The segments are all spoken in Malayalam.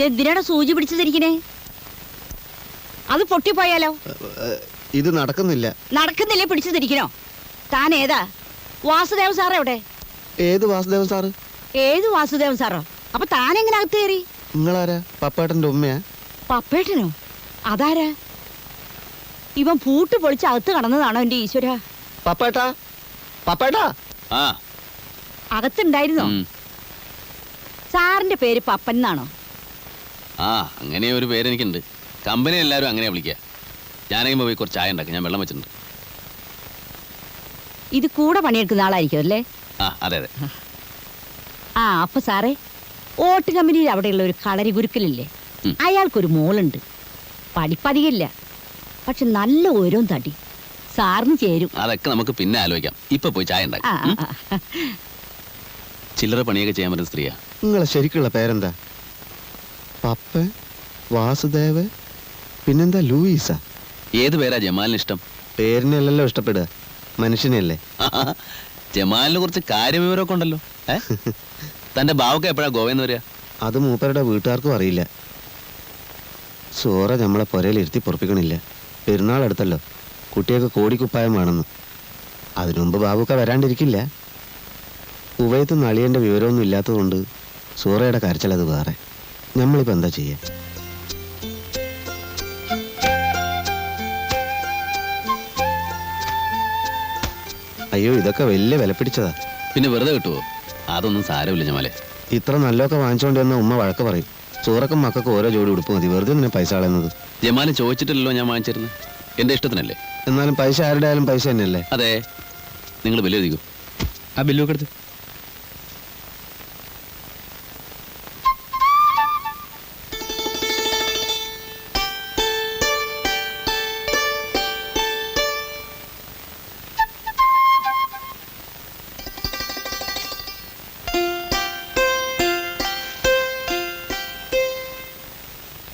എന്തിനാണ് സൂചി പിടിച്ചിരിക്കണേ? അത് പൊട്ടിപ്പോയാലോ? ഇത് നടക്കുന്നില്ല. നടക്കുന്നില്ലേ പിടിച്ചു തിരിക്കണോ? താൻ ഏതാ? വാസുദേവൻ സാർ എവിടെ? ഏത് വാസുദേവൻ സാറ്? ഏത് വാസുദേവൻ സാറോ? അപ്പൊ താൻ എങ്ങനെ അകത്ത് കയറി? നിങ്ങളാരാ? പപ്പേട്ടന്റെ ഉമ്മയാ? പപ്പേട്ടനോ? അതാരാ? ഇവൻ പൂട്ട് പൊളിച്ച് അകത്ത് കടന്നതാണോ എന്റെ ഈശ്വര? പപ്പേട്ടാ, പപ്പേട്ടാ. അകത്തുണ്ടായിരുന്നോ? സാറിന്റെ പേര് പപ്പൻ എന്നാണോ? അങ്ങനെ ഒരു പേര് എനിക്കുണ്ട്. കമ്പനി എല്ലാവരും അങ്ങനെയാ വിളിക്കുക. ഞാനെങ്കിലും പോയി കുറച്ച് ചായ ഉണ്ടാക്കി. ഞാൻ വെള്ളം വെച്ചിട്ടുണ്ട്. ഇത് കൂടെ പണിയെടുക്കുന്ന ആളായിരിക്കും അല്ലേ? അതെ അതെ. അപ്പൊ സാറേ, ഓട്ട് കമ്പനിയിൽ അവിടെയുള്ള ഒരു കളരി ഗുരുക്കലില്ലേ, അയാൾക്കൊരു മോളുണ്ട്. പഠിപ്പധികമില്ല, പക്ഷെ നല്ല ഓരോ തടി. സാറിന് ചേരും. അതൊക്കെ നമുക്ക് പിന്നെ ആലോചിക്കാം. ഇപ്പൊ പോയി ചായ ഉണ്ടാക്കി. ചില്ലറ പണിയൊക്കെ ചെയ്യാൻ പറ്റുന്ന സ്ത്രീയാ. നിങ്ങളെ ശരിക്കുള്ള പേരെന്താ? പപ്പ, വാസുദേവ്, പിന്നെന്താ ലൂയിസ? ഏത് പേരാ ജമാലിന് ഇഷ്ടം? പേരിനല്ലല്ലോ ഇഷ്ടപ്പെടുക, മനുഷ്യനെയല്ലേ. ജമാലിന് കുറച്ച് കാര്യവിവരമൊക്കെ ഉണ്ടല്ലോ. തന്റെ ബാവൊക്കെ എപ്പോഴാ ഗോവയെന്ന് വരിക? അത് മൂപ്പരുടെ വീട്ടുകാർക്കും അറിയില്ല. സോറ നമ്മളെ പുരയിൽ ഇരുത്തി പൊറപ്പിക്കണില്ല. പെരുന്നാൾ അടുത്തല്ലോ, കുട്ടിയൊക്കെ കോടിക്കുപ്പായം വേണമെന്ന്. അതിനു മുമ്പ് ബാബുക്ക വരാണ്ടിരിക്കില്ല. ഉവയത്ത് നളിയൻ്റെ വിവരമൊന്നും ഇല്ലാത്തതുകൊണ്ട് സൂറയുടെ കരച്ചിലത് വേറെ. നമ്മളിപ്പോൾ എന്താ ചെയ്യുക? അയ്യോ, ഇതൊക്കെ വലിയ വില പിടിച്ചതാ. പിന്നെ വെറുതെ കിട്ടുമോ? അതൊന്നും സാരമില്ല ജമാലെ. ഇത്ര നല്ലതൊക്കെ വാങ്ങിച്ചോണ്ട് വന്ന ഉമ്മ വഴക്ക് പറയും. സൂറക്കും മക്കൾക്ക് ഓരോ ജോഡി ഉടുപ്പ് മതി, വെറുതെ നിന്നെ പൈസ കളയുന്നത്. ജമാല് ചോദിച്ചിട്ടില്ലല്ലോ ഞാൻ വാങ്ങിച്ചിരുന്നത്. എന്റെ ഇഷ്ടത്തിനല്ലേ. എന്നാലും പൈസ ആരുടെ ആയാലും പൈസ തന്നെയല്ലേ? അതെ. നിങ്ങൾ ബില്ല് എഴുതിക്കോ. ആ ബില്ലൊക്കെ എടുത്ത്.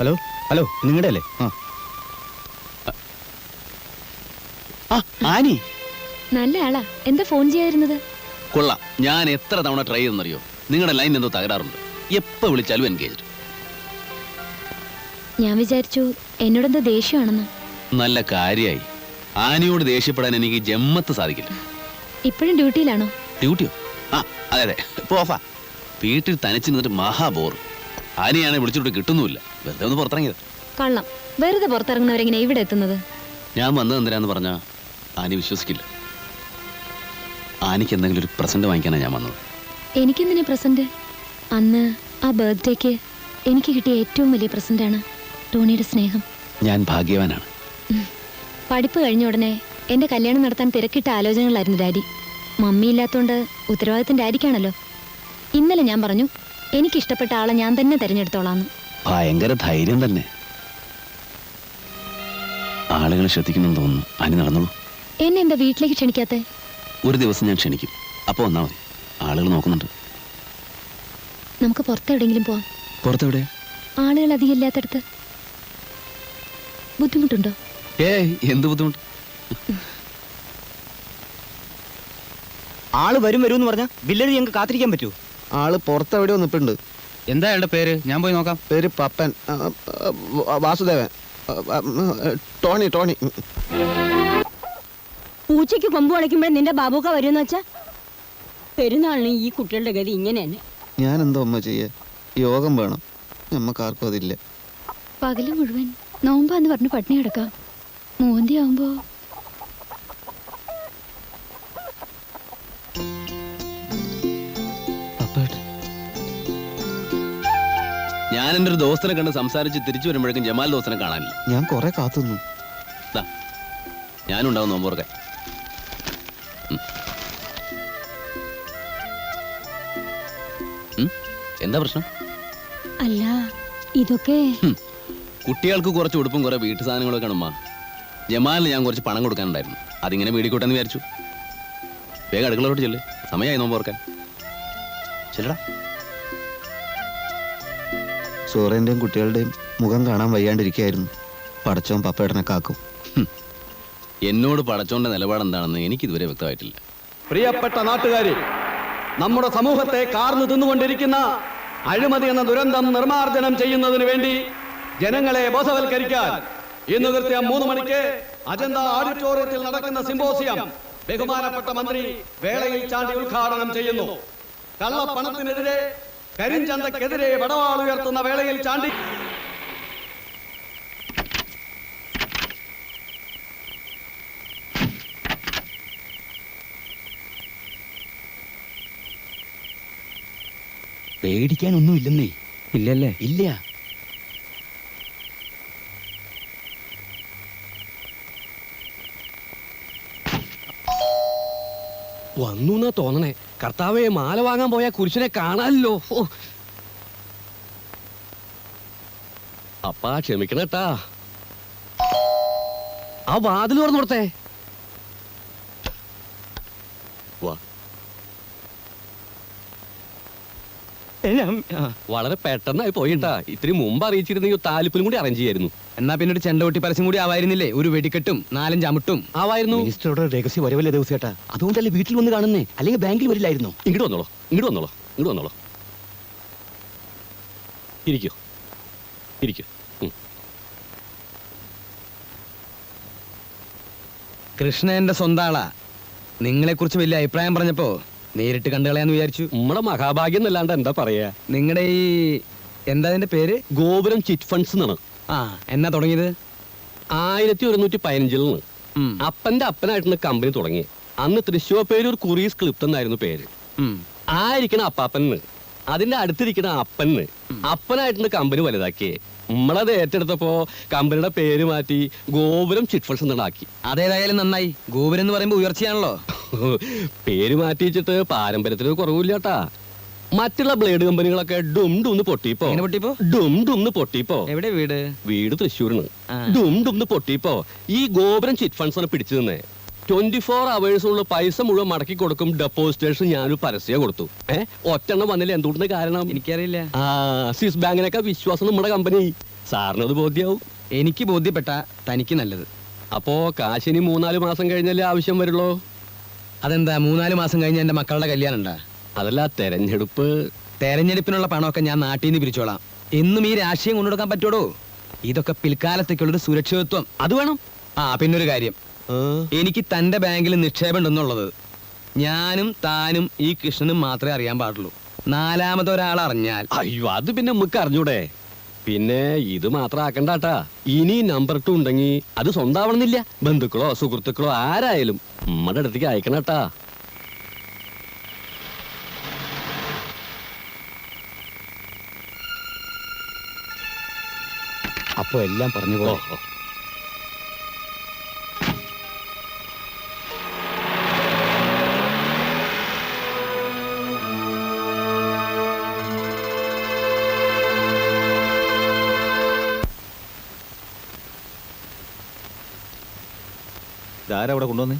ഹലോ ഹലോ, നിങ്ങളുടെ അല്ലേ? ആനി നല്ല ആളാ. എന്താ ഫോൺ ചെയ്യാതിരുന്നത്? കൊള്ളാം. ഞാൻ എത്ര തവണ ട്രൈ ചെയ്തെന്നറിയോ? നിങ്ങളുടെ ലൈൻ എന്തോ തകരാറുണ്ട്. എപ്പോ വിളിച്ചാലും എൻഗേജ്ഡ്. ഞാൻ വിചാരിച്ചു എന്നോടെന്താ ദേഷ്യമാണെന്ന്. നല്ല കാര്യായി. ആനിയോട് ദേഷ്യപ്പെടാൻ എനിക്ക് ജമ്മത്ത് സാധിക്കില്ല. ഇപ്പോഴും ഡ്യൂട്ടിയിലാണോ? ഡ്യൂട്ടിയോ? അതെ അതെ, ഇപ്പൊ ഓഫാ. വീട്ടിൽ തനിച്ച് നിന്നിട്ട് മഹാബോർ. ആനിയാണെ വിളിച്ചിട്ട് കിട്ടുന്നുമില്ല. വെറുതെ ഒന്ന് പുറത്തിറങ്ങിയത്. കള്ളം. വെറുതെ പുറത്തിറങ്ങുന്നവരെങ്ങനെ ഇവിടെ എത്തുന്നത്? ഞാൻ വന്നത് എന്തിനാന്ന് പറഞ്ഞാ ആനി വിശ്വസിക്കില്ല. ആനിക്ക് എന്തെങ്കിലും ഒരു പ്രസന്റ് വാങ്ങിക്കാനാണ് ഞാൻ വന്നത്. എനിക്കെന്തിനാ പ്രസന്റ്? അന്ന് ആ ബർത്ത്ഡേക്ക് എനിക്ക് കിട്ടിയ ഏറ്റവും വലിയ പ്രസന്റാണ് ടോണിയുടെ സ്നേഹം. ഞാൻ ഭാഗ്യവാനാണ്. പഠിപ്പ് കഴിഞ്ഞ ഉടനെ എന്റെ കല്യാണം നടത്താൻ തിരക്കിട്ട ആലോചനകളായിരുന്നു ഡാഡി. മമ്മി ഇല്ലാത്തോണ്ട് ഉത്തരവാദിത്തം ഡാഡിക്കാണല്ലോ. ഇന്നലെ ഞാൻ പറഞ്ഞു എനിക്കിഷ്ടപ്പെട്ട ആളെ ഞാൻ തന്നെ തിരഞ്ഞെടുത്തോളാന്ന്. ഭയങ്കര ധൈര്യം തന്നെ. ആളുകൾ ശ്രദ്ധിക്കുന്നെന്ന് തോന്നുന്നു. ആനി നടന്നോളൂ. എന്നെ എന്താ വീട്ടിലേക്ക് ക്ഷണിക്കാത്തെ? ഒരു ദിവസം ഞാൻ ക്ഷണിക്കും. അപ്പൊ വന്നാ മതി. ആളുകൾ നോക്കുന്നുണ്ട്. നമുക്ക് പുറത്തെവിടെങ്കിലും പോവാം. പുറത്തെവിടെ? ആളുകൾ അധികം ഇല്ലാത്തടത്ത്. ബുദ്ധിമുട്ടുണ്ടോ? എന്ത് ബുദ്ധിമുട്ട്? ആള് വരും എന്ന് പറഞ്ഞാ ബില്ലെഴുതി ഞങ്ങൾക്ക് കാത്തിരിക്കാൻ പറ്റൂ. ആള് പുറത്തെവിടെയോ നിൽപ്പുണ്ട്. എന്താ അയാളുടെ പേര്? ഞാൻ പോയി നോക്കാം. പേര് പപ്പൻ, വാസുദേവൻ, ടോണി. ടോണി. പൂച്ചയ്ക്ക് കൊമ്പ് വളയ്ക്കുമ്പോഴേ നിന്റെ ബാബുക്ക വരുമെന്ന് വെച്ചാ പെരുന്നാളിന് ഈ കുട്ടികളുടെ ഗതി ഇങ്ങനെ തന്നെ. ഞാൻ എന്തോ അമ്മ ചെയ്യേ? യോഗം വേണം. നമ്മക്കാർക്കും അതില്ല. പകല് മുഴുവൻ നോമ്പാന്ന് പറഞ്ഞ് പട്ടിണി കിടക്കാം. മോന്തിയാവുമ്പോ ഞാൻ എൻ്റെ ഒരു ദോസ്തനെ കണ്ട് സംസാരിച്ച് തിരിച്ചു വരുമ്പോഴേക്കും ജമാൽ ദോസ്തനെ കാണാനില്ല. ഞാൻ കുറെ കാത്തുന്നു. ഞാനുണ്ടാവും നോമ്പോർക്കാൻ. എന്താ പ്രശ്നം? അല്ല, ഇതൊക്കെ കുട്ടികൾക്ക് കുറച്ച് ഉടുപ്പും കുറെ വീട്ടു സാധനങ്ങളൊക്കെ ഉമ്മ. ജമാലിന് ഞാൻ കുറച്ച് പണം കൊടുക്കാനുണ്ടായിരുന്നു. അതിങ്ങനെ മേടിക്കോട്ടെന്ന് വിചാരിച്ചു. വേഗം അടുക്കളോട്ട് ചെല്ല്. സമയമായി നോമ്പോർക്കാൻ. ചെല്ലടാ. സൂറേന്റെയും കുട്ടികളുടെയും മുഖം കാണാൻ വയ്യാണ്ടിരിക്കുകയായിരുന്നു. പടച്ചോൻ പപ്പേടനെ കാക്കും. എന്നോട് പടച്ചോന്റെ നിലപാടെന്താണെന്ന് എനിക്കിതുവരെ വ്യക്തമായിട്ടില്ല. പ്രിയപ്പെട്ട നാട്ടുകാരെ, നമ്മുടെ സമൂഹത്തെ കാർന്നു തിന്നുകൊണ്ടിരിക്കുന്ന അഴിമതി എന്ന ദുരന്തം നിർമ്മാർജ്ജനം ചെയ്യുന്നതിന് വേണ്ടി ജനങ്ങളെ ബോധവൽക്കരിക്കാൻ ഇന്ന് കൃത്യം 3 മണിക്ക് അജന്ത ഓഡിറ്റോറിയത്തിൽ നടക്കുന്ന സിംബോസിയം ബഹുമാനപ്പെട്ട മന്ത്രി വേളയിൽ ചാണ്ടി ഉദ്ഘാടനം ചെയ്യുന്നു. കള്ളപ്പണത്തിനെതിരെ, കരിഞ്ചന്തക്കെതിരെ വടവാൾ ഉയർത്തുന്ന വേളയിൽ ചാണ്ടി പേടിക്കാനൊന്നുമില്ലെന്നേ. ഇല്ലല്ലേ? ഇല്ല. വന്നു എന്നാ തോന്നണേ. കർത്താവെ, മാല വാങ്ങാൻ പോയ കുരിശനെ കാണാനല്ലോ. അപ്പാ ക്ഷമിക്കണട്ടാ, ആ വാതിൽ തുറന്നു കൊടുത്തേ. വാ. വളരെ പെട്ടെന്നായി പോയിട്ടാ. ഇത്തിരി മുമ്പ് അറിയിച്ചിരുന്നെങ്കിൽ താലിപ്പിലും കൂടി അറേഞ്ച് ചെയ്യായിരുന്നു. എന്നാ പിന്നെ ഒരു ചെണ്ടകൊട്ടി പരസ്യം കൂടി ആവായിരുന്നില്ലേ? ഒരു വെടിക്കെട്ടും 4-5 അമുട്ടും ആവായിരുന്നു. മിനിസ്റ്ററുടെ രഹസ്യ വരവല്ലേ ദിവസേട്ടാ? അതുകൊണ്ടല്ലേ വീട്ടിൽ വന്ന് കാണുന്നേ, അല്ലെങ്കിൽ ബാങ്കിൽ വരില്ലായിരുന്നു. ഇങ്ങോട്ട് വന്നോളൂ, ഇങ്ങോട്ട് വന്നോളൂ, ഇങ്ങോട്ട് വന്നോളൂ. ഇരിക്കൂ, ഇരിക്കൂ. കൃഷ്ണ എന്റെ സ്വന്തം ആളാ. നിങ്ങളെ കുറിച്ച് വലിയ അഭിപ്രായം പറഞ്ഞപ്പോ നേരിട്ട് കണ്ടുകളയാന്ന് വിചാരിച്ചു. നമ്മുടെ മഹാഭാഗ്യം എന്നല്ലാണ്ട് എന്താ പറയാ. നിങ്ങളുടെ ഈ എന്താ അതിന്റെ പേര്? ഗോപുരം ചിറ്റ് ഫണ്ട്സ് എന്നാണ്. ആ, എന്നാ തുടങ്ങിയത്? 1115 അപ്പന്റെ അപ്പനായിട്ടുള്ള കമ്പനി തുടങ്ങി. അന്ന് തൃശ്ശൂർ പേരൂർ കുറീസ് ക്ലിപ്റ്റ് എന്നായിരുന്നു പേര്. ആയിരിക്കണ അപ്പാപ്പന്, അതിന്റെ അടുത്തിരിക്കണ അപ്പന് അപ്പനായിട്ടുള്ള കമ്പനി വലുതാക്കി. നമ്മളത് ഏറ്റെടുത്തപ്പോ കമ്പനിയുടെ പേര് മാറ്റി ഗോപുരം ചിറ്റ് ഫണ്ട്സ് എന്നാക്കി. അതേതായാലും നന്നായി. ഗോപുരം എന്ന് പറയുമ്പോ ഉയർച്ചയാണല്ലോ. പേര് മാറ്റി വെച്ചിട്ട് പാരമ്പര്യത്തിന് കുറവില്ലാട്ടാ. മറ്റുള്ള ബ്ലേഡ് കമ്പനികളൊക്കെ ഡും ഡും പൊട്ടിപ്പോ ഡും ഡും പൊട്ടിപ്പോ. എവിടെ വീട്? വീട് തൃശ്ശൂരിന്. ഡും ഡും പൊട്ടിപ്പോ ഈ ഗോപുരം ചിറ്റ് ഫണ്ട്സ് ആണ് പിടിച്ചു നിന്നേ. 24 അവേഴ്സിനുള്ള പൈസ മുഴുവൻ മടക്കി കൊടുക്കും ഡെപ്പോസിറ്റേഴ്സ്. ഞാനൊരു പരസ്യം കൊടുത്തു. ഒറ്റെണ്ണം വന്നില്ല. എന്തുകൊണ്ടെന്ന് കാരണം എനിക്കറിയില്ല. സ്വിസ് ബാങ്കിനൊക്കെ വിശ്വാസം നമ്മുടെ കമ്പനി. സാറിനത് ബോധ്യാവും. എനിക്ക് ബോധ്യപ്പെട്ട തനിക്ക് നല്ലത്. അപ്പോ കാശിനി 3-4 മാസം കഴിഞ്ഞല്ലേ ആവശ്യം വരുള്ളൂ. അതെന്താ 3-4 മാസം കഴിഞ്ഞ എന്റെ മക്കളുടെ കല്യാണം ഉണ്ടാ? അതല്ല, തെരഞ്ഞെടുപ്പിനുള്ള പണമൊക്കെ ഞാൻ നാട്ടിൽ നിന്ന് പിരിച്ചോളാം. എന്നും ഈ രാഷ്ട്രീയം കൊണ്ടുകൊടുക്കാൻ പറ്റുള്ളൂ. ഇതൊക്കെ പിൽക്കാലത്തേക്കുള്ളൊരു സുരക്ഷിതത്വം അത് വേണം. പിന്നൊരു കാര്യം, എനിക്ക് തന്റെ ബാങ്കിൽ നിക്ഷേപം ഉണ്ടെന്നുള്ളത് ഞാനും താനും ഈ കൃഷ്ണനും മാത്രമേ അറിയാൻ പാടുള്ളൂ. 4ാമതൊരാൾ അറിഞ്ഞാൽ അയ്യോ, അത് പിന്നെ നമുക്ക് അറിഞ്ഞൂടെ. പിന്നെ ഇത് മാത്രം ആക്കണ്ടാട്ടാ. ഇനി നമ്പർ 2 ഉണ്ടെങ്കിൽ അത് സ്വന്തമാവണമെന്നില്ല. ബന്ധുക്കളോ സുഹൃത്തുക്കളോ ആരായാലും നമ്മുടെ അടുത്തേക്ക് അയക്കണട്ടാ. അപ്പൊ എല്ലാം പറഞ്ഞു പോ. ഇതാരവിടെ കൊണ്ടുവന്നേ?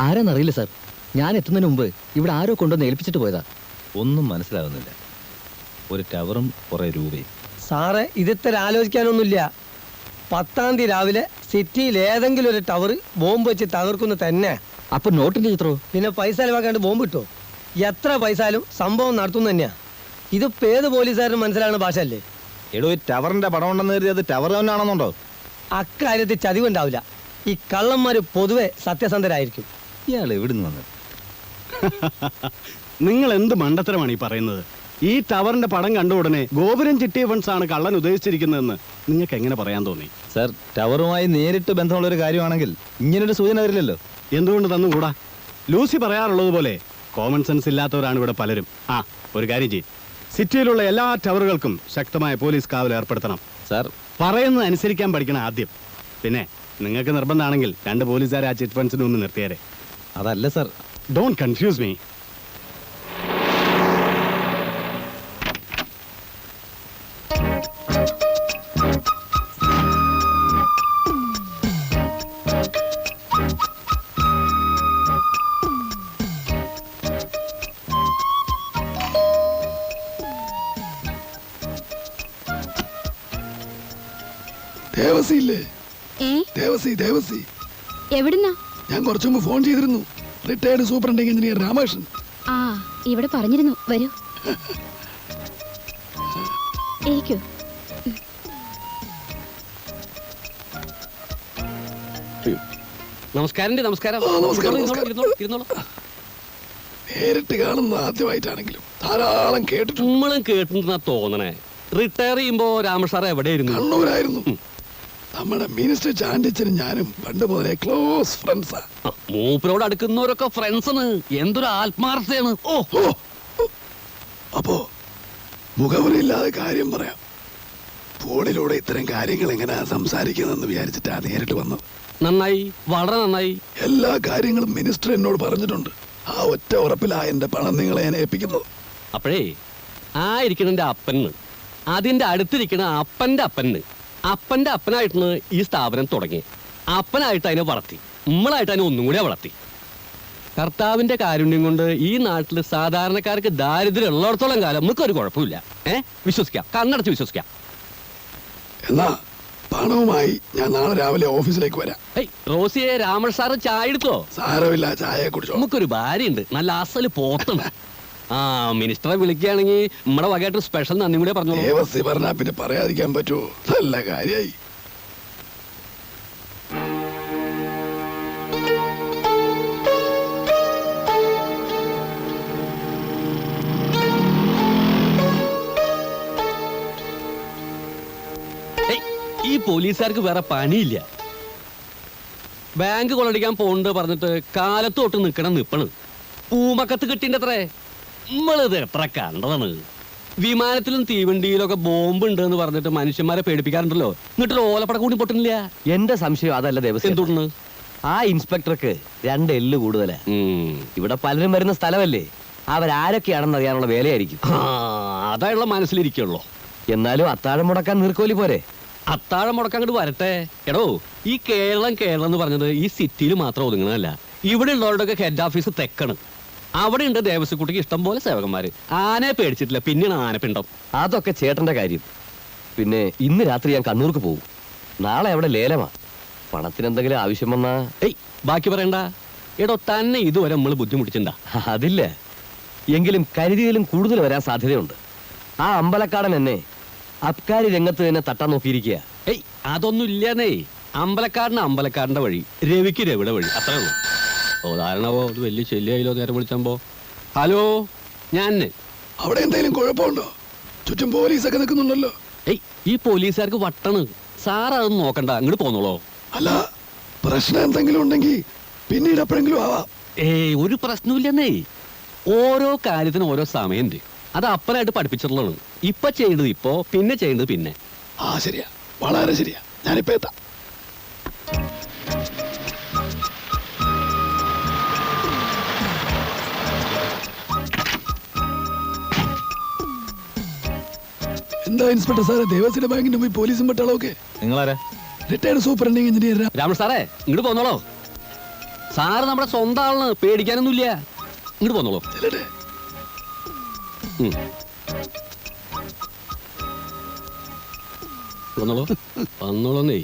ആരാന്നറിയില്ല സാർ. ഞാൻ എത്തുന്നതിന് മുമ്പ് ഇവിടെ ആരോ കൊണ്ടുവന്ന് ഏൽപ്പിച്ചിട്ട് പോയതാ. ഒന്നും മനസ്സിലാവുന്നില്ല. ഒരു ടവറും കുറെ രൂപയും. സാറേ, ഇതിത്ര ആലോചിക്കാനൊന്നുമില്ല. 10-ാം തീയതി രാവിലെ സിറ്റിയിൽ ഏതെങ്കിലും ഒരു ടവർ ബോംബ് വെച്ച് തകർക്കുന്നു തന്നെ. അപ്പൊ നോട്ടിന്റെ ചിത്രോ? പിന്നെ പൈസ ചെലവാക്കാണ്ട് ബോംബ് കിട്ടോ? എത്ര പൈസയാലും സംഭവം നടത്തുന്നു തന്നെയാ. ഇതിപ്പോ ഏത് പോലീസുകാരനും മനസ്സിലാകുന്ന ഭാഷ അല്ലേ? എടോ, ഈ ടവറിന്റെ പടം ഉണ്ടെന്ന് കരുതി അത് ടവർ തന്നെ ആണെന്നുണ്ടോ? അക്കാര്യത്തിൽ ചതിവുണ്ടാവില്ല. ഈ കള്ളന്മാര് പൊതുവെ സത്യസന്ധരായിരിക്കും. ഇയാൾ എവിടുന്ന് വന്നത്? നിങ്ങൾ എന്ത് മണ്ടത്തരമാണ് ഈ പറയുന്നത്? ഈ ടവറിന്റെ പടം കണ്ട ഉടനെ ഗോപുരം ചിട്ടി ഫണ്ട്സ് ആണ് കള്ളൻ ഉദ്ദേശിച്ചിരിക്കുന്നതെന്ന് നിങ്ങൾക്ക് എങ്ങനെ പറയാൻ തോന്നി? സർ, ടവറുമായി നേരിട്ട് ബന്ധമുള്ള ഒരു കാര്യമാണെങ്കിൽ ഇങ്ങനൊരു സൂചന വരില്ലല്ലോ. എന്തുകൊണ്ട് തന്നുകൂടാ? ലൂസി പറയാറുള്ളത് പോലെ കോമൺ സെൻസ് ഇല്ലാത്തവരാണ് ഇവിടെ പലരും. ഒരു കാര്യം ചെയ്യും, സിറ്റിയിലുള്ള എല്ലാ ടവറുകൾക്കും ശക്തമായ പോലീസ് കാവൽ ഏർപ്പെടുത്തണം. സർ, പറയുന്നത് അനുസരിക്കാൻ പഠിക്കണം ആദ്യം. പിന്നെ നിങ്ങൾക്ക് നിർബന്ധമാണെങ്കിൽ 2 പോലീസുകാരെ ആ ചിറ്റ് ഫണ്ട്സിന് ഒന്ന് നിർത്തിയേരെ. അതല്ല സർ. Don't confuse me. ദേവസിയില്ലേ? ദേവസി ദേവസി എവിടുന്നാ? ഞാൻ കുറച്ചു മുമ്പ് ഫോൺ ചെയ്തിരുന്നു. Retired superintending engineer Ramakrishnan. ഇവിടെ പറഞ്ഞിരുന്നു. വരൂ. ഇരിക്കൂ. നമസ്കാരം നമസ്കാരം. നമസ്കാരം, നമസ്കാരം. ഇരുന്നോളൂ. നേരിട്ട് കാണുന്ന ആദ്യമായിട്ടാണെങ്കിലും ധാരാളം കേട്ടിട്ടുണ്ട്. നമ്മളും കേട്ടിട്ടുണ്ടെന്നാ തോന്നണേ. റിട്ടയർ ചെയ്യുമ്പോ രാമ സാർ എവിടെയായിരുന്നു? കണ്ണൂരായിരുന്നു. നമ്മുടെ മിനിസ്റ്റർ ചാണ്ടിച്ചനും ഞാനും പണ്ട് മുതലേ ക്ലോസ് ഫ്രണ്ട്സാ. മൂപ്പരോട് അടുക്കുന്നവരൊക്കെ ഫ്രണ്ട്സാണ്. എന്തൊരു ആത്മാർത്ഥതയാണ്. ഓ ഓ അപ്പോ മുഖവരില്ലാതെ കാര്യം പറയാം. ഫോണിലൂടെ ഇത്തരം കാര്യങ്ങൾ എങ്ങനെയാ സംസാരിക്കുന്നതെന്ന് വിചാരിച്ചിട്ടാ നേരിട്ട് വന്നത്. നന്നായി, വളരെ നന്നായി. എല്ലാ കാര്യങ്ങളും മിനിസ്റ്റർ എന്നോട് പറഞ്ഞിട്ടുണ്ട്. ആ ഒറ്റ ഉറപ്പിലാ എന്റെ പണം നിങ്ങളെ ഞാൻ ഏൽപ്പിക്കുന്നത്. അപ്പോഴേ ആ ഇരിക്കണ അപ്പന്, അതിന്റെ അടുത്തിരിക്കണ അപ്പന്റെ അപ്പന്റെ അപ്പനായിട്ടാണ് ഈ സ്ഥാപനം തുടങ്ങി. അപ്പനായിട്ട് അതിനെ വളർത്തി, നമ്മളായിട്ട് അതിനെ ഒന്നും കൂടെ വളർത്തി. കർത്താവിന്റെ കാരുണ്യം കൊണ്ട് ഈ നാട്ടിൽ സാധാരണക്കാർക്ക് ദാരിദ്ര്യം ഉള്ളിടത്തോളം കാലം നമുക്കൊരു കുഴപ്പമില്ല. വിശ്വസിക്കാം, കണ്ണടച്ച് വിശ്വസിക്കാം. എന്നാ പണവുമായി ഞാൻ നാളെ രാവിലെ ഓഫീസിലേക്ക് വരാം. റോസിയെ, രാമൻ സാറ് ചായ എടുത്തോ? സാരമില്ല, ചായ കുടിച്ചോ. നമുക്കൊരു ഭാര്യയുണ്ട്, നല്ല അസല് പോത്തണ്. ആ മിനിസ്റ്ററെ വിളിക്കുകയാണെങ്കിൽ നമ്മുടെ വകയായിട്ട് സ്പെഷ്യൽ നന്ദി കൂടെ പറഞ്ഞോളൂ. ദേവസി പറഞ്ഞാ പിന്നെ പറയാതിരിക്കാൻ പറ്റുമോ? നല്ല കാര്യായി. ഈ പോലീസുകാർക്ക് വേറെ പണിയില്ല. ബാങ്ക് കൊള്ളടിക്കാൻ പോണ്ട് പറഞ്ഞിട്ട് കാലത്ത് തൊട്ട് നിൽക്കണം. പൂമക്കത്ത് കിട്ടിന്റെ അത്രേ. നമ്മളിത് എത്ര കണ്ടതാണ്. വിമാനത്തിലും തീവണ്ടിയിലൊക്കെ ബോംബ് ഉണ്ട് എന്ന് പറഞ്ഞിട്ട് മനുഷ്യന്മാരെ പേടിപ്പിക്കാറുണ്ടല്ലോ. എന്നിട്ട് ഓലപ്പട കൂടി പൊട്ടുന്നില്ല. എന്റെ സംശയം അതല്ല ദേവസ്വം. എന്തുകൊണ്ട്? ആ ഇൻസ്പെക്ടർക്ക് 2 എല്ല് കൂടുതലാ. ഇവിടെ പലരും വരുന്ന സ്ഥലമല്ലേ, അവരാരൊക്കെയാണെന്ന് അറിയാനുള്ള വേലയായിരിക്കും. അതായുള്ള മനസ്സിലിരിക്കുള്ളൂ. എന്നാലും അത്താഴം മുടക്കാൻ നീർക്കോലി പോരെ. അത്താഴം മുടക്കാൻ അങ്ങോട്ട് വരട്ടെ. എടോ, ഈ കേരളം എന്ന് പറഞ്ഞത് ഈ സിറ്റിയിൽ മാത്രം ഒതുങ്ങണതല്ല. ഇവിടെ ഉള്ളവരുടെയൊക്കെ ഹെഡ് ഓഫീസ് തെക്കാണ്. അവിടെ ഉണ്ട് ദേവസ്വക്കുട്ടിക്ക് ഇഷ്ടം പോലെ സേവകന്മാര്. ആനയെ പേടിച്ചിട്ടില്ല, പിന്നെയാണ് ആനപ്പിണ്ടം. അതൊക്കെ ചേട്ടന്റെ കാര്യം. പിന്നെ ഇന്ന് രാത്രി ഞാൻ കണ്ണൂർക്ക് പോകും. നാളെ അവിടെ ലേലമാ. പണത്തിന് എന്തെങ്കിലും ആവശ്യം വന്നാ ബാക്കി പറയണ്ട. എടോ, തന്നെ ഇതുവരെ നമ്മൾ ബുദ്ധിമുട്ടിച്ചിണ്ടാ? അതില്ല, എങ്കിലും കരുതിയിലും കൂടുതൽ വരാൻ സാധ്യതയുണ്ട്. ആ അമ്പലക്കാടൻ എന്നെ അബ്കാരി രംഗത്ത് തന്നെ തട്ടാൻ നോക്കിയിരിക്കുക. അതൊന്നും ഇല്ലാന്നേ. അമ്പലക്കാരന്റെ വഴി, രവിക്ക് രവിയുടെ വഴി, അത്രേ ഉള്ളൂ. ഉദാഹരണമോ അത് വലിയ ശല്യായില്ലോ നേരം വിളിച്ചപ്പോ. ഹലോ, ഞാൻ അവിടെ എന്തെങ്കിലും കുഴപ്പമുണ്ടോ? ചുറ്റും പോലീസൊക്കെ നിൽക്കുന്നുണ്ടല്ലോ. ഈ പോലീസുകാർക്ക് വട്ടണ്. സാർ അതൊന്നും നോക്കണ്ട, അങ്ങോട്ട് പോന്നോളോ. അല്ല, പ്രശ്നം എന്തെങ്കിലും ഉണ്ടെങ്കിൽ പിന്നീട് എപ്പോഴെങ്കിലും ആവാം. ഒരു പ്രശ്നമില്ലെന്നേ. ഓരോ കാര്യത്തിനും ഓരോ സമയമുണ്ട്. അത് അപ്പനായിട്ട് പഠിപ്പിച്ചിട്ടുള്ളതാണ്. ഇപ്പൊ ചെയ്യേണ്ടത് ഇപ്പോ, പിന്നെ ചെയ്യേണ്ടത് പിന്നെ. ആ ശരിയാ, വളരെ ശരിയാ. ഞാനിപ്പോ എത്താം. എന്താ ഇൻസ്പെക്ടർ സാറേ, ദേവസ്വയുടെ ബാങ്കിന്റെ പോയി പോലീസും പട്ടാളമൊക്കെ? നിങ്ങളാരാ? റിട്ടയർഡ് സൂപ്രണ്ടിങ് എഞ്ചിനീയർ രാമൻ സാറേ, ഇങ്ങോട്ട് പോന്നോളോ. സാറ് നമ്മുടെ സ്വന്തം ആളാണ്, പേടിക്കാനൊന്നുമില്ല. ഇങ്ങോട്ട് പോന്നോളൂ. ചെല്ലട്ടെ. വന്നോളന്നേ.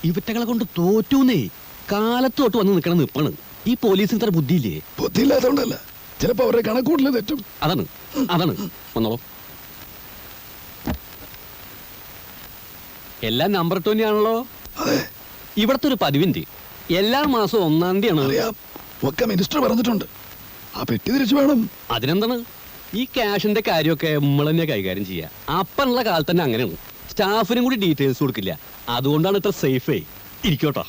ഇവറ്റകളെ കൊണ്ട് തോറ്റൂന്നേ. കാലത്ത് തൊട്ട് വന്ന് നിൽക്കണം നിപ്പാണ്. ഈ പോലീസിന് ഇത്ര ബുദ്ധിയില്ലേ? ബുദ്ധിയില്ലാത്തോണ്ടല്ല, ചിലപ്പോ അവരുടെ കണക്കൂട്ടില് തെറ്റും. അതാണ്. വന്നോളൂ. എല്ലാം നമ്പർ 2 തന്നെയാണല്ലോ. ഇവിടത്തെ ഒരു പതിവിന്റെ എല്ലാ മാസവും 1-ാം തീയതിയാണ്. അറിയാം, ഒക്കെ മിനിസ്റ്റർ പറഞ്ഞിട്ടുണ്ട്. ആ പെട്ടി തിരിച്ചു വേണം. അതിനെന്താണ്? ഈ ക്യാഷിന്റെ കാര്യമൊക്കെ നമ്മൾ തന്നെ കൈകാര്യം ചെയ്യാം. അപ്പനുള്ള കാലത്ത് തന്നെ അങ്ങനെയാണ്. സ്റ്റാഫിനും കൂടി ഡീറ്റെയിൽസ് കൊടുക്കില്ല. അതുകൊണ്ടാണ് ഇത്ര സേഫേ. ഇരിക്കോട്ടോ.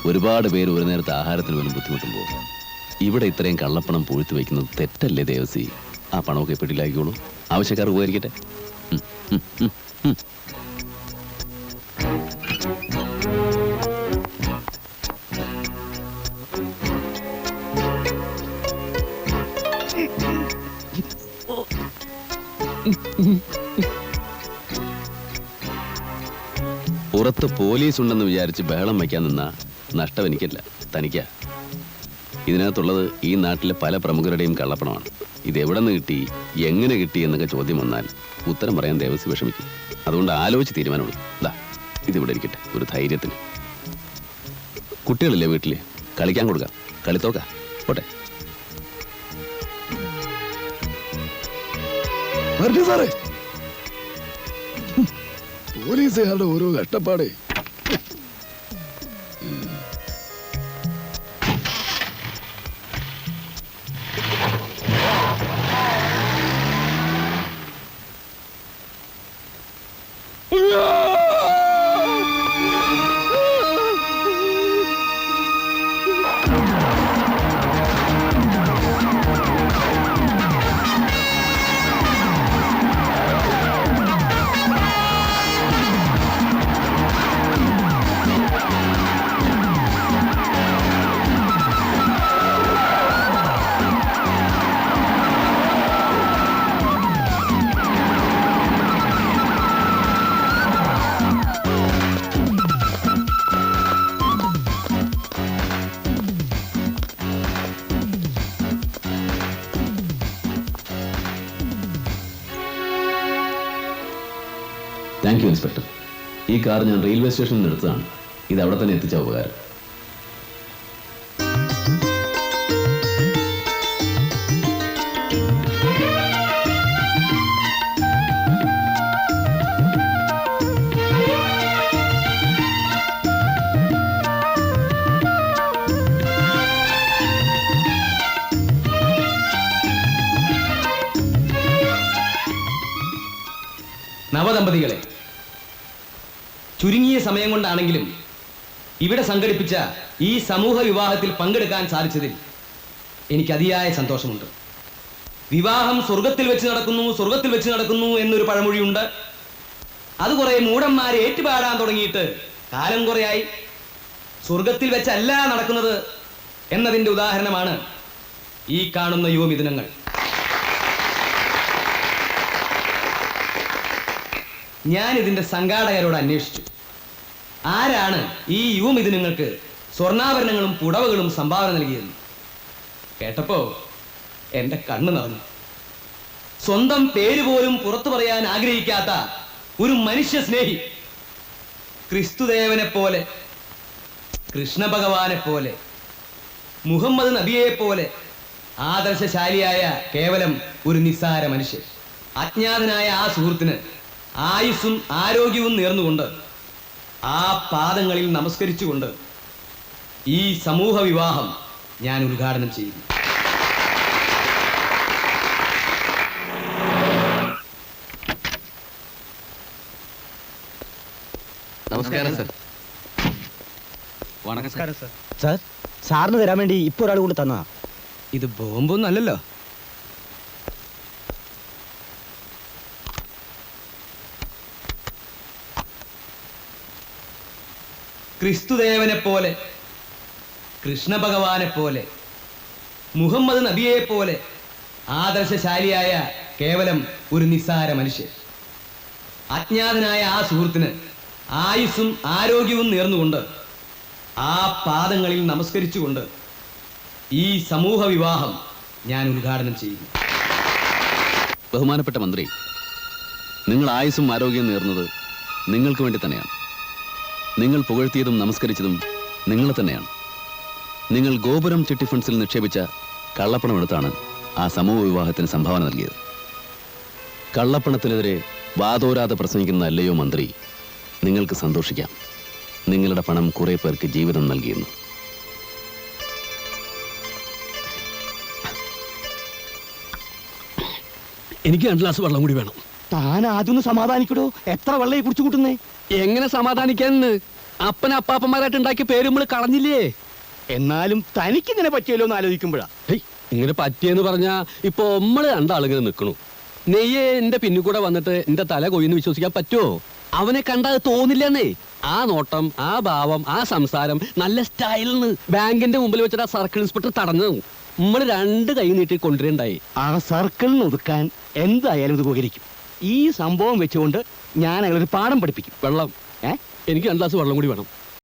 ഒരുപാട് പേര് ഒരു നേരത്തെ ആഹാരത്തിന് പോലും ബുദ്ധിമുട്ടുമ്പോൾ ഇവിടെ ഇത്രയും കള്ളപ്പണം പൂഴ്ത്തി വയ്ക്കുന്നത് തെറ്റല്ലേ ദേവസി? ആ പണമൊക്കെ പെട്ടിയിലാക്കിക്കോളൂ, ആവശ്യക്കാർ ഉപകരിക്കട്ടെ. ഉം, ഉം, ഉം. പുറത്ത് പോലീസ് ഉണ്ടെന്ന് വിചാരിച്ച് ബഹളം വയ്ക്കാൻ നിന്ന നഷ്ടം എനിക്കല്ല, തനിക്കാ. ഇതിനകത്തുള്ളത് ഈ നാട്ടിലെ പല പ്രമുഖരുടെയും കള്ളപ്പണമാണ്. ഇതെവിടെ നിന്ന് കിട്ടി, എങ്ങനെ കിട്ടി എന്നൊക്കെ ചോദ്യം വന്നാൽ ഉത്തരം പറയാൻ ദേവസ്വം വിഷമിക്കും. അതുകൊണ്ട് ആലോചിച്ച് തീരുമാനമുള്ളൂ. ദാ ഇതിവിടെ ഇരിക്കട്ടെ, ഒരു ധൈര്യത്തിന്. കുട്ടികളില്ലേ വീട്ടില്, കളിക്കാൻ കൊടുക്കാം, കളിത്തോക്ക പോട്ടെ. വരട്ടെ സാറേ. പോലീസുകാരുടെ ഓരോ കഷ്ടപ്പാടേ. Thank you inspector. ഈ കാർ ഞാൻ റെയിൽവേ സ്റ്റേഷനിൽ നിന്ന് എടുത്തതാണ്. ഇത് അവിടെ തന്നെ എത്തിച്ച ഉപകാരം. നവദമ്പതികളെ, ചുരുങ്ങിയ സമയം കൊണ്ടാണെങ്കിലും ഇവിടെ സംഘടിപ്പിച്ച ഈ സമൂഹ വിവാഹത്തിൽ പങ്കെടുക്കാൻ സാധിച്ചതിൽ എനിക്ക് അതിയായ സന്തോഷമുണ്ട്. വിവാഹം സ്വർഗത്തിൽ വെച്ച് നടക്കുന്നു എന്നൊരു പഴമൊഴിയുണ്ട്. അത് കുറെ മൂഢന്മാരെ ഏറ്റുപാടാൻ തുടങ്ങിയിട്ട് കാലം കുറയായി. സ്വർഗത്തിൽ വെച്ചല്ല നടക്കുന്നത് എന്നതിൻ്റെ ഉദാഹരണമാണ് ഈ കാണുന്ന യുവമിഥുനങ്ങൾ. ഞാൻ ഇതിന്റെ സംഘാടകരോട് അന്വേഷിച്ചു, ആരാണ് ഈ യുവമിഥുനങ്ങൾക്ക് സ്വർണ്ണാഭരണങ്ങളും പുടവകളും സംഭാവന നൽകിയെന്ന്. കേട്ടപ്പോ എന്റെ കണ്ണ് നിറഞ്ഞു. സ്വന്തം പേര് പോലും പുറത്തു പറയാൻ ആഗ്രഹിക്കാത്ത ഒരു മനുഷ്യ സ്നേഹി, ക്രിസ്തുദേവനെ പോലെ, കൃഷ്ണ ഭഗവാനെ പോലെ, മുഹമ്മദ് നബിയെ പോലെ ആദർശശാലിയായ കേവലം ഒരു നിസ്സാര മനുഷ്യൻ. അജ്ഞാതനായ ആ സുഹൃത്തിന് ആയുസ്സും ആരോഗ്യവും നേർന്നുകൊണ്ട്, ആ പാദങ്ങളിൽ നമസ്കരിച്ചുകൊണ്ട് ഈ സമൂഹ വിവാഹം ഞാൻ ഉദ്ഘാടനം ചെയ്യുന്നു. നമസ്കാരം സർ. നമസ്കാരം സർ. സാർ, സാറിന് തരാൻ വേണ്ടി ഇപ്പൊ ഒരാൾ കൊണ്ട് തന്നാ. ഇത് ബോംബൊന്നും അല്ലല്ലോ. ക്രിസ്തുദേവനെ പോലെ, കൃഷ്ണ ഭഗവാനെ പോലെ, മുഹമ്മദ് നബിയെ പോലെ ആദർശശാലിയായ കേവലം ഒരു നിസ്സാര മനുഷ്യൻ. അജ്ഞാതനായ ആ സുഹൃത്തിന് ആയുസ്സും ആരോഗ്യവും നേർന്നുകൊണ്ട്, ആ പാദങ്ങളിൽ നമസ്കരിച്ചുകൊണ്ട് ഈ സമൂഹ വിവാഹം ഞാൻ ഉദ്ഘാടനം ചെയ്യുന്നു. ബഹുമാനപ്പെട്ട മന്ത്രി, നിങ്ങൾ ആയുസ്സും ആരോഗ്യം നേർന്നത് നിങ്ങൾക്ക് വേണ്ടി തന്നെയാണ്. നിങ്ങൾ പുകഴ്ത്തിയതും നമസ്കരിച്ചതും നിങ്ങളെ തന്നെയാണ്. നിങ്ങൾ ഗോപുരം ചിട്ടി ഫണ്ട്സിൽ നിക്ഷേപിച്ച കള്ളപ്പണം എടുത്താണ് ആ സമൂഹ വിവാഹത്തിന് സംഭാവന നൽകിയത്. കള്ളപ്പണത്തിനെതിരെ വാതോരാതെ പ്രസംഗിക്കുന്ന അല്ലയോ മന്ത്രി, നിങ്ങൾക്ക് സന്തോഷിക്കാം. നിങ്ങളുടെ പണം കുറെ പേർക്ക് ജീവിതം നൽകിയിരുന്നു. എനിക്ക് 2 ഗ്ലാസ് വെള്ളം കൂടി വേണം. താൻ ആദ്യം സമാധാനിക്കടോ. എത്ര വെള്ളം കുടിച്ചു കൂട്ടുന്നേ? എങ്ങനെ സമാധാനിക്കാന്ന്? അപ്പനപ്പാപ്പന്മാരായിട്ട് ഉണ്ടാക്കിയ പേര് നമ്മൾ കളഞ്ഞില്ലേ? എന്നാലും തനിക്കിങ്ങനെ പറ്റിയല്ലോ എന്ന് ആലോചിക്കുമ്പോഴാ. ഇങ്ങനെ പറ്റിയെന്ന് പറഞ്ഞാ ഇപ്പൊ നമ്മള് രണ്ടാളിങ്ങനെ നിക്കണു. നെയ്യെ എന്റെ പിന്നിൽ കൂടെ വന്നിട്ട് എന്റെ തല കൊയ്യെന്ന് വിശ്വസിക്കാൻ പറ്റുമോ? അവനെ കണ്ടാൽ തോന്നില്ലെന്നേ. ആ നോട്ടം, ആ ഭാവം, ആ സംസാരം നല്ല സ്റ്റൈലിന്ന് ബാങ്കിന്റെ മുമ്പിൽ വെച്ചിട്ട് ആ സർക്കിൾ ഇൻസ്പെക്ടർ തടഞ്ഞു. നമ്മള് രണ്ട് കൈ നീട്ടി കൊണ്ടുവരണ്ടായി. ആ സർക്കിളിന് ഒതുക്കാൻ എന്തായാലും ഇത് ഉപകരിക്കും. ഈ സംഭവം വെച്ചുകൊണ്ട് ഞാൻ അയാളൊരു പാഠം പഠിപ്പിക്കും. വെള്ളം എനിക്ക് 2 ഗ്ലാസ് വെള്ളം കൂടി വേണം.